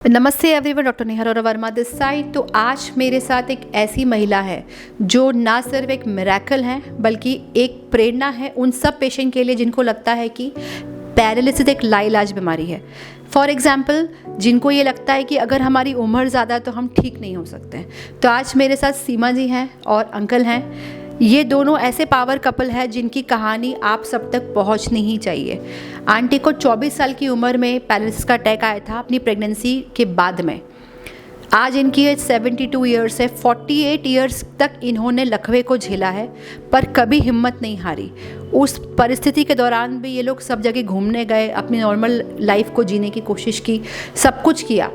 नमस्ते everyone, doctor Neha Arora Verma this side. तो आज मेरे साथ एक ऐसी महिला है जो ना सिर्फ एक मिरेकल है बल्कि एक प्रेरणा है उन सब पेशेंट के लिए जिनको लगता है कि पैरालिसिस एक लाइलाज बीमारी है। फॉर एग्जाम्पल, जिनको ये लगता है कि अगर हमारी उम्र ज़्यादा है तो हम ठीक नहीं हो सकते। तो आज मेरे साथ सीमा जी हैं और अंकल हैं। ये दोनों ऐसे पावर कपल है जिनकी कहानी आप सब तक पहुंचनी ही चाहिए। आंटी को 24 साल की उम्र में पैरालिसिस का अटैक आया था अपनी प्रेगनेंसी के बाद में। आज इनकी एज 72 ईयर्स है। 48 ईयर्स तक इन्होंने लकवे को झेला है पर कभी हिम्मत नहीं हारी। उस परिस्थिति के दौरान भी ये लोग सब जगह घूमने गए, अपनी नॉर्मल लाइफ को जीने की कोशिश की, सब कुछ किया।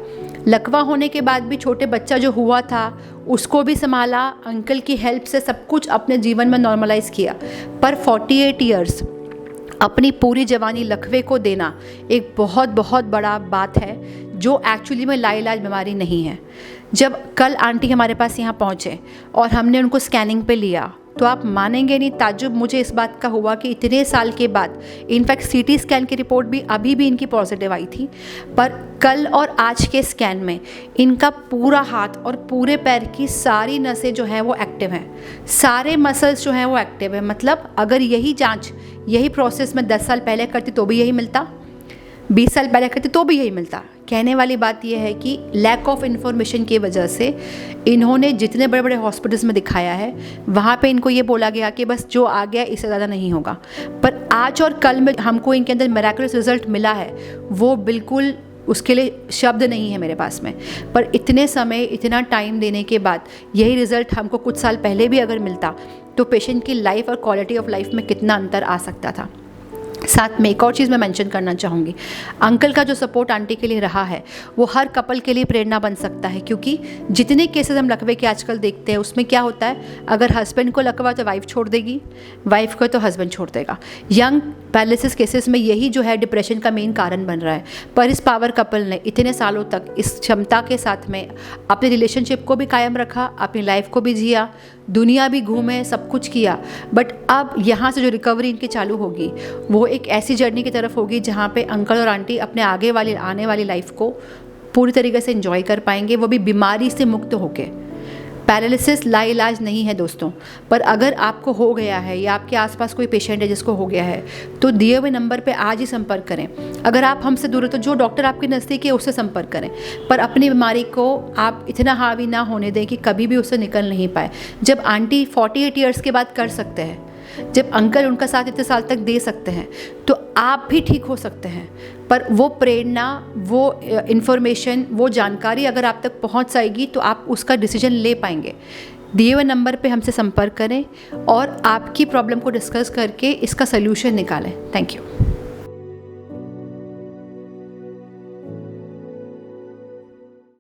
लकवा होने के बाद भी छोटे बच्चा जो हुआ था उसको भी संभाला, अंकल की हेल्प से सब कुछ अपने जीवन में नॉर्मलाइज किया। पर 48 ईयर्स अपनी पूरी जवानी लकवे को देना एक बहुत बहुत बड़ा बात है जो एक्चुअली में लाइलाज बीमारी नहीं है। जब कल आंटी हमारे पास यहाँ पहुँचे और हमने उनको स्कैनिंग पे लिया तो आप मानेंगे नहीं, ताज्जुब मुझे इस बात का हुआ कि इतने साल के बाद, इनफैक्ट सीटी स्कैन की रिपोर्ट भी अभी भी इनकी पॉजिटिव आई थी, पर कल और आज के स्कैन में इनका पूरा हाथ और पूरे पैर की सारी नसें जो हैं वो एक्टिव हैं, सारे मसल्स जो हैं वो एक्टिव हैं। मतलब अगर यही जांच, यही प्रोसेस मैं 10 साल पहले करती तो भी यही मिलता, 20 साल पहले करती तो भी यही मिलता। कहने वाली बात यह है कि लैक ऑफ इन्फॉर्मेशन की वजह से इन्होंने जितने बड़े बड़े हॉस्पिटल्स में दिखाया है वहाँ पे इनको ये बोला गया कि बस जो आ गया इससे ज़्यादा नहीं होगा। पर आज और कल में हमको इनके अंदर मिरेकलस रिजल्ट मिला है, वो बिल्कुल उसके लिए शब्द नहीं है मेरे पास में। पर इतने समय, इतना टाइम देने के बाद यही रिज़ल्ट हमको कुछ साल पहले भी अगर मिलता तो पेशेंट की लाइफ और क्वालिटी ऑफ लाइफ में कितना अंतर आ सकता था। साथ में एक और चीज़ मैं मेंशन करना चाहूँगी, अंकल का जो सपोर्ट आंटी के लिए रहा है वो हर कपल के लिए प्रेरणा बन सकता है। क्योंकि जितने केसेस हम लकवे के आजकल देखते हैं उसमें क्या होता है, अगर हस्बैंड को लकवा तो वाइफ छोड़ देगी, वाइफ को तो हस्बैंड छोड़ देगा। यंग पैरालिसिस केसेस में यही जो है डिप्रेशन का मेन कारण बन रहा है। पर इस पावर कपल ने इतने सालों तक इस क्षमता के साथ में अपने रिलेशनशिप को भी कायम रखा, अपनी लाइफ को भी जिया, दुनिया भी घूमे, सब कुछ किया। बट अब यहाँ से जो रिकवरी इनकी चालू होगी वो एक ऐसी जर्नी की तरफ होगी जहाँ पे अंकल और आंटी अपने आने वाली लाइफ को पूरी तरीके से एंजॉय कर पाएंगे, वो भी बीमारी से मुक्त होके। पैरालिसिस लाइलाज नहीं है दोस्तों, पर अगर आपको हो गया है या आपके आसपास कोई पेशेंट है जिसको हो गया है तो दिए हुए नंबर पे आज ही संपर्क करें। अगर आप हमसे दूर हो तो जो डॉक्टर आपके नज़दीक है उससे संपर्क करें, पर अपनी बीमारी को आप इतना हावी ना होने दें कि कभी भी उससे निकल नहीं पाए। जब आंटी 48 ईयर्स के बाद कर सकते हैं, जब अंकल उनका साथ इतने साल तक दे सकते हैं, तो आप भी ठीक हो सकते हैं। पर वो प्रेरणा, वो इन्फॉर्मेशन, वो जानकारी अगर आप तक पहुंच जाएगी तो आप उसका डिसीजन ले पाएंगे। दिए हुए नंबर पे हमसे संपर्क करें और आपकी प्रॉब्लम को डिस्कस करके इसका सल्यूशन निकालें। Thank you.